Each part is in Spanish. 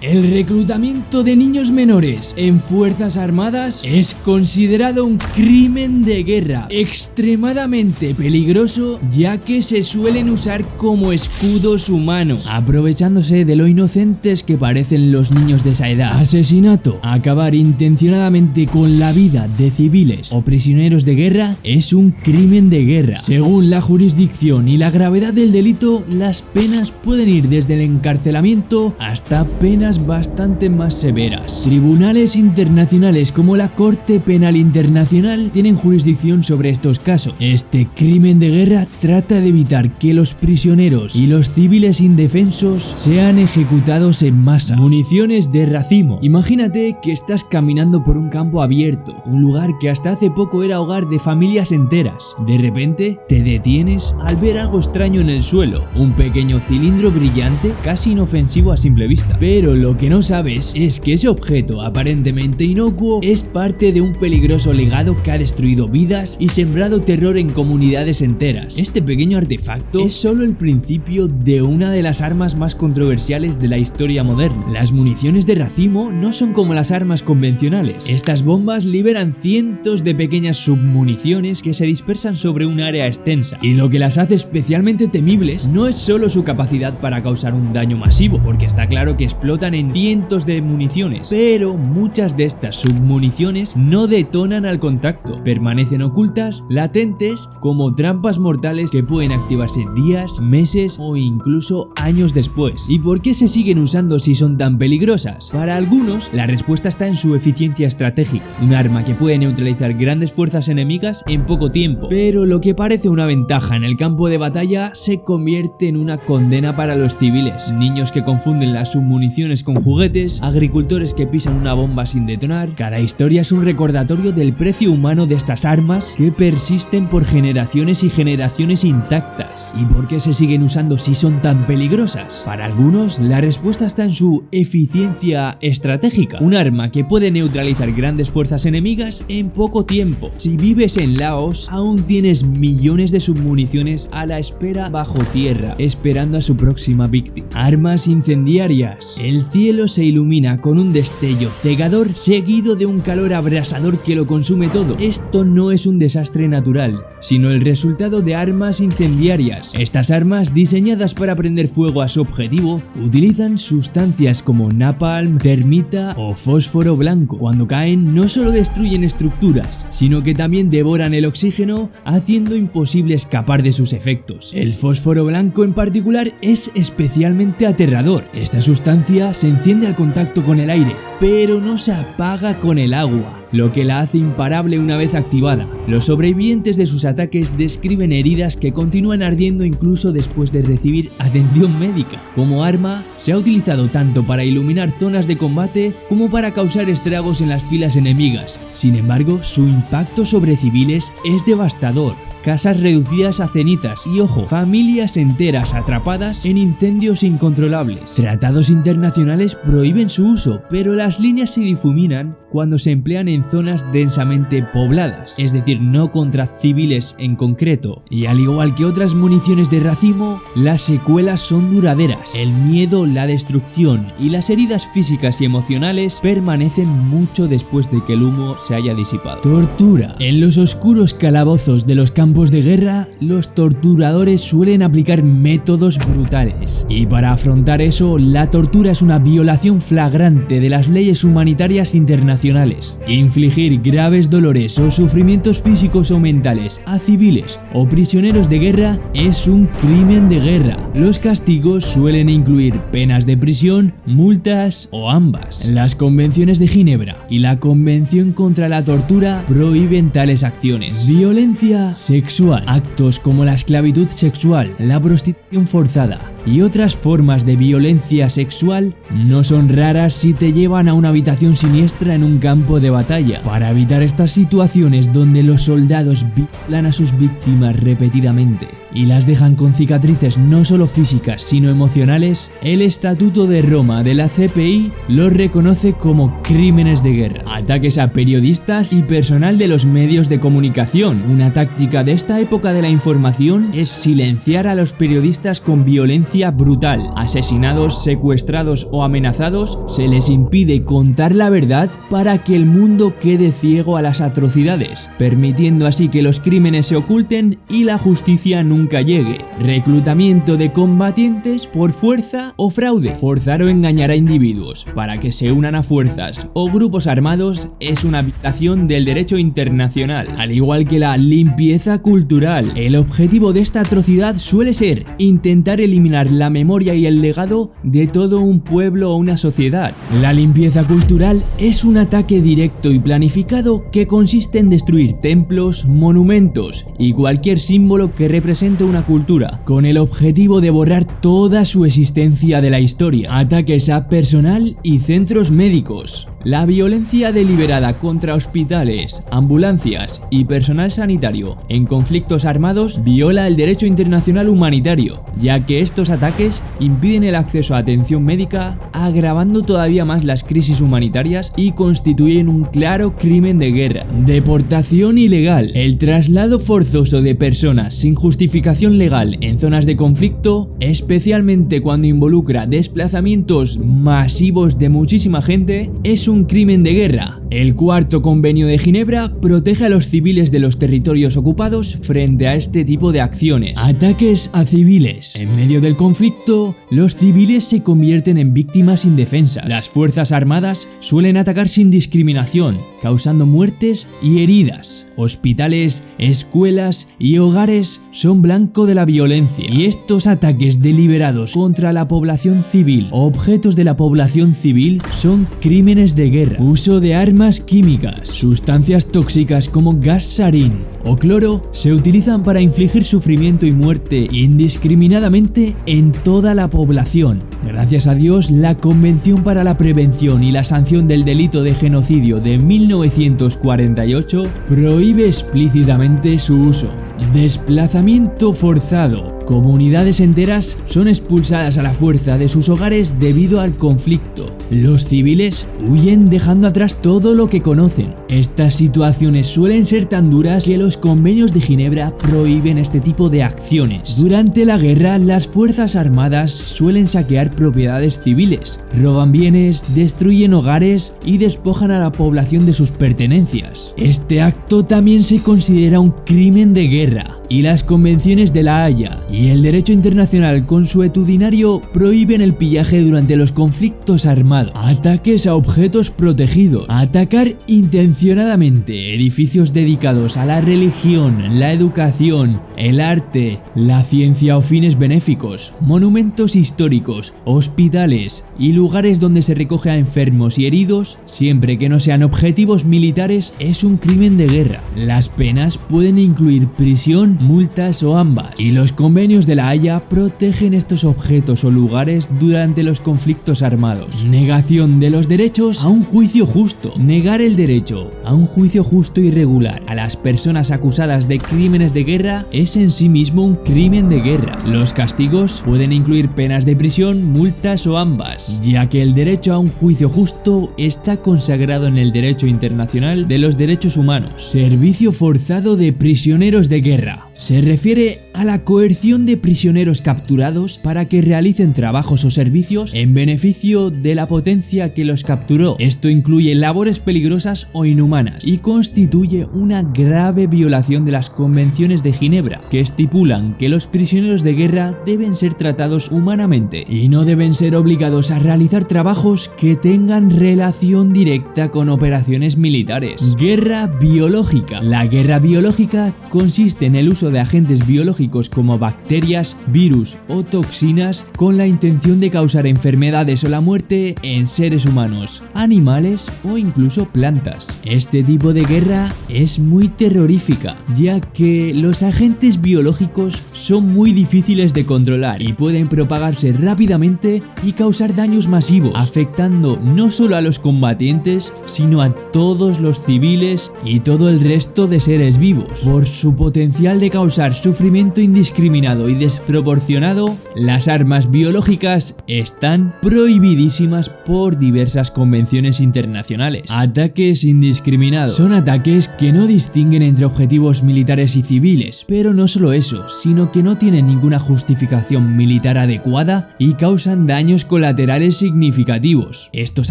El reclutamiento de niños menores en Fuerzas Armadas es considerado un crimen de guerra extremadamente peligroso, ya que se suelen usar como escudos humanos, aprovechándose de lo inocentes que parecen los niños de esa edad. Asesinato, acabar intencionadamente con la vida de civiles o prisioneros de guerra es un crimen de guerra. Según la jurisdicción y la gravedad del delito, las penas pueden ir desde el encarcelamiento hasta penas bastante más severas. Tribunales internacionales como la Corte Penal Internacional tienen jurisdicción sobre estos casos. Este crimen de guerra trata de evitar que los prisioneros y los civiles indefensos sean ejecutados en masa. Municiones de racimo. Imagínate que estás caminando por un campo abierto, un lugar que hasta hace poco era hogar de familias enteras. De repente te detienes al ver algo extraño en el suelo, un pequeño cilindro brillante casi inofensivo a simple vista. Pero lo que no sabes es que ese objeto aparentemente inocuo es parte de un peligroso legado que ha destruido vidas y sembrado terror en comunidades enteras. Este pequeño artefacto es solo el principio de una de las armas más controversiales de la historia moderna. Las municiones de racimo no son como las armas convencionales. Estas bombas liberan cientos de pequeñas submuniciones que se dispersan sobre un área extensa, y lo que las hace especialmente temibles no es solo su capacidad para causar un daño masivo, porque está claro que explotan en cientos de municiones, pero muchas de estas submuniciones no detonan al contacto, permanecen ocultas, latentes, como trampas mortales que pueden activarse días, meses o incluso años después. ¿Y por qué se siguen usando si son tan peligrosas? Para algunos, la respuesta está en su eficiencia estratégica, un arma que puede neutralizar grandes fuerzas enemigas en poco tiempo, pero lo que parece una ventaja en el campo de batalla se convierte en una condena para los civiles, niños que confunden las submuniciones con juguetes, agricultores que pisan una bomba sin detonar. Cada historia es un recordatorio del precio humano de estas armas que persisten por generaciones y generaciones intactas. ¿Y por qué se siguen usando si son tan peligrosas? Para algunos, la respuesta está en su eficiencia estratégica, un arma que puede neutralizar grandes fuerzas enemigas en poco tiempo. Si vives en Laos, aún tienes millones de submuniciones a la espera bajo tierra, esperando a su próxima víctima. Armas incendiarias. El cielo se ilumina con un destello cegador seguido de un calor abrasador que lo consume todo. Esto no es un desastre natural, sino el resultado de armas incendiarias. Estas armas, diseñadas para prender fuego a su objetivo, utilizan sustancias como napalm, termita o fósforo blanco. Cuando caen, no solo destruyen estructuras, sino que también devoran el oxígeno, haciendo imposible escapar de sus efectos. El fósforo blanco en particular es especialmente aterrador. Esta sustancia se enciende al contacto con el aire, pero no se apaga con el agua, lo que la hace imparable una vez activada. Los sobrevivientes de sus ataques describen heridas que continúan ardiendo incluso después de recibir atención médica. Como arma, se ha utilizado tanto para iluminar zonas de combate como para causar estragos en las filas enemigas. Sin embargo, su impacto sobre civiles es devastador. Casas reducidas a cenizas y, ojo, familias enteras atrapadas en incendios incontrolables. Tratados internacionales prohíben su uso, pero las líneas se difuminan cuando se emplean en zonas densamente pobladas, es decir, no contra civiles en concreto. Y al igual que otras municiones de racimo, las secuelas son duraderas. El miedo, la destrucción y las heridas físicas y emocionales permanecen mucho después de que el humo se haya disipado. Tortura. En los oscuros calabozos de los campos de guerra, los torturadores suelen aplicar métodos brutales. Y para afrontar eso, la tortura es una violación flagrante de las leyes humanitarias internacionales. Infligir graves dolores o sufrimientos físicos o mentales a civiles o prisioneros de guerra es un crimen de guerra. Los castigos suelen incluir penas de prisión, multas o ambas. Las convenciones de Ginebra y la Convención contra la Tortura prohíben tales acciones. Violencia sexual. Actos como la esclavitud sexual, la prostitución forzada y otras formas de violencia sexual no son raras si te llevan a una habitación siniestra en un campo de batalla. Para evitar estas situaciones donde los soldados violan a sus víctimas repetidamente, y las dejan con cicatrices no solo físicas sino emocionales, el Estatuto de Roma de la CPI los reconoce como crímenes de guerra. Ataques a periodistas y personal de los medios de comunicación. Una táctica de esta época de la información es silenciar a los periodistas con violencia brutal. Asesinados, secuestrados o amenazados, se les impide contar la verdad para que el mundo quede ciego a las atrocidades, permitiendo así que los crímenes se oculten y la justicia nunca llegue. Reclutamiento de combatientes por fuerza o fraude. Forzar o engañar a individuos para que se unan a fuerzas o grupos armados es una violación del derecho internacional, al igual que la limpieza cultural. El objetivo de esta atrocidad suele ser intentar eliminar la memoria y el legado de todo un pueblo o una sociedad. La limpieza cultural es un ataque directo y planificado que consiste en destruir templos, monumentos y cualquier símbolo que represente una cultura, con el objetivo de borrar toda su existencia de la historia. Ataques a personal y centros médicos. La violencia deliberada contra hospitales, ambulancias y personal sanitario en conflictos armados viola el derecho internacional humanitario, ya que estos ataques impiden el acceso a atención médica, agravando todavía más las crisis humanitarias y constituyen un claro crimen de guerra. Deportación ilegal. El traslado forzoso de personas sin justificación legal en zonas de conflicto, especialmente cuando involucra desplazamientos masivos de muchísima gente, es un crimen de guerra. El Cuarto Convenio de Ginebra protege a los civiles de los territorios ocupados frente a este tipo de acciones. Ataques a civiles. En medio del conflicto, los civiles se convierten en víctimas indefensas. Las fuerzas armadas suelen atacar sin discriminación, causando muertes y heridas. Hospitales, escuelas y hogares son blanco de la violencia, y estos ataques deliberados contra la población civil o objetos de la población civil son crímenes de guerra. Uso de armas químicas. Sustancias tóxicas como gas sarín o cloro se utilizan para infligir sufrimiento y muerte indiscriminadamente en toda la población. Gracias a Dios, la Convención para la Prevención y la Sanción del Delito de Genocidio de 1948 prohíbe explícitamente su uso. Desplazamiento forzado. Comunidades enteras son expulsadas a la fuerza de sus hogares debido al conflicto. Los civiles huyen dejando atrás todo lo que conocen. Estas situaciones suelen ser tan duras que los convenios de Ginebra prohíben este tipo de acciones. Durante la guerra, las fuerzas armadas suelen saquear propiedades civiles, roban bienes, destruyen hogares y despojan a la población de sus pertenencias. Este acto también se considera un crimen de guerra, y las convenciones de La Haya y el derecho internacional consuetudinario prohíben el pillaje durante los conflictos armados. Ataques a objetos protegidos. Atacar intencionadamente edificios dedicados a la religión, la educación, el arte, la ciencia o fines benéficos, monumentos históricos, hospitales y lugares donde se recoge a enfermos y heridos, siempre que no sean objetivos militares, es un crimen de guerra. Las penas pueden incluir prisión, multas o ambas, y los convenios de La Haya protegen estos objetos o lugares durante los conflictos armados. Negación de los derechos a un juicio justo. Negar el derecho a un juicio justo y regular a las personas acusadas de crímenes de guerra es en sí mismo un crimen de guerra. Los castigos pueden incluir penas de prisión, multas o ambas, ya que el derecho a un juicio justo está consagrado en el derecho internacional de los derechos humanos. Servicio forzado de prisioneros de guerra. Se refiere a la coerción de prisioneros capturados para que realicen trabajos o servicios en beneficio de la potencia que los capturó. Esto incluye labores peligrosas o inhumanas y constituye una grave violación de las convenciones de Ginebra, que estipulan que los prisioneros de guerra deben ser tratados humanamente y no deben ser obligados a realizar trabajos que tengan relación directa con operaciones militares. Guerra biológica. La guerra biológica consiste en el uso de agentes biológicos como bacterias, virus o toxinas con la intención de causar enfermedades o la muerte en seres humanos, animales o incluso plantas. Este tipo de guerra es muy terrorífica, ya que los agentes biológicos son muy difíciles de controlar y pueden propagarse rápidamente y causar daños masivos, afectando no solo a los combatientes, sino a todos los civiles y todo el resto de seres vivos. Por su potencial de causar sufrimiento trato indiscriminado y desproporcionado, las armas biológicas están prohibidísimas por diversas convenciones internacionales. Ataques indiscriminados son ataques que no distinguen entre objetivos militares y civiles, pero no solo eso, sino que no tienen ninguna justificación militar adecuada y causan daños colaterales significativos. Estos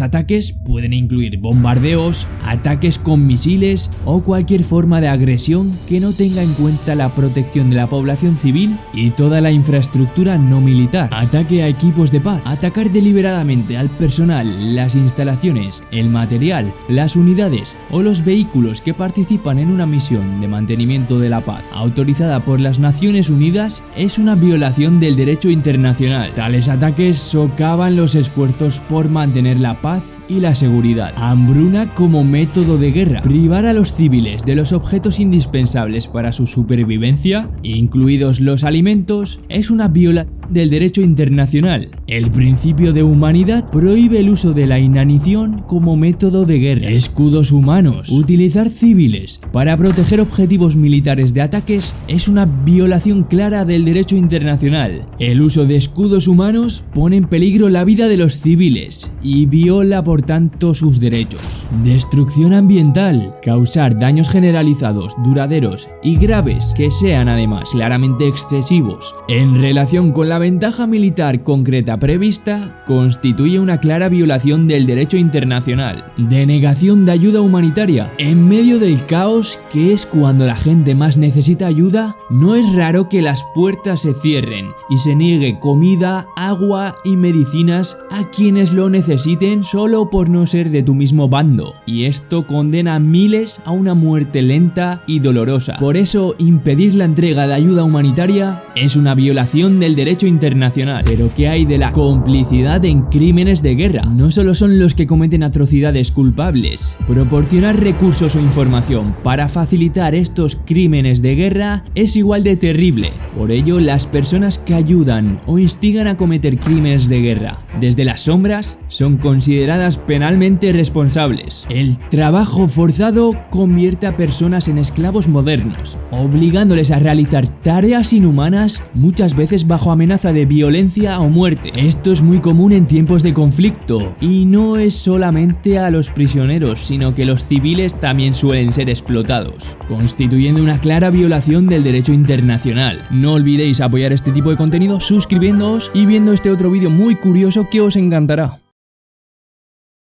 ataques pueden incluir bombardeos, ataques con misiles o cualquier forma de agresión que no tenga en cuenta la protección de la población civil y toda la infraestructura no militar. Ataque a equipos de paz. Atacar deliberadamente al personal, las instalaciones, el material, las unidades o los vehículos que participan en una misión de mantenimiento de la paz autorizada por las Naciones Unidas es una violación del derecho internacional. Tales ataques socavan los esfuerzos por mantener la paz y la seguridad. Hambruna como método de guerra. Privar a los civiles de los objetos indispensables para su supervivencia, incluidos los alimentos, es una violación del derecho internacional. El principio de humanidad prohíbe el uso de la inanición como método de guerra. Escudos humanos. Utilizar civiles para proteger objetivos militares de ataques es una violación clara del derecho internacional. El uso de escudos humanos pone en peligro la vida de los civiles y viola por tanto sus derechos. Destrucción ambiental. Causar daños generalizados, duraderos y graves que sean además claramente excesivos en relación con la ventaja militar concreta prevista constituye una clara violación del derecho internacional. Denegación de ayuda humanitaria. En medio del caos, que es cuando la gente más necesita ayuda, no es raro que las puertas se cierren y se niegue comida, agua y medicinas a quienes lo necesiten solo por no ser de tu mismo bando. Y esto condena a miles a una muerte lenta y dolorosa. Por eso, impedir la entrega de ayuda humanitaria es una violación del derecho internacional. Pero ¿qué hay de la complicidad en crímenes de guerra? No solo son los que cometen atrocidades culpables. Proporcionar recursos o información para facilitar estos crímenes de guerra es igual de terrible. Por ello, las personas que ayudan o instigan a cometer crímenes de guerra desde las sombras son consideradas penalmente responsables. El trabajo forzado convierte a personas en esclavos modernos, obligándoles a realizar tareas inhumanas, muchas veces bajo amenaza de violencia o muerte. Esto es muy común en tiempos de conflicto y no es solamente a los prisioneros, sino que los civiles también suelen ser explotados, constituyendo una clara violación del derecho internacional. No olvidéis apoyar este tipo de contenido suscribiéndoos y viendo este otro vídeo muy curioso que os encantará.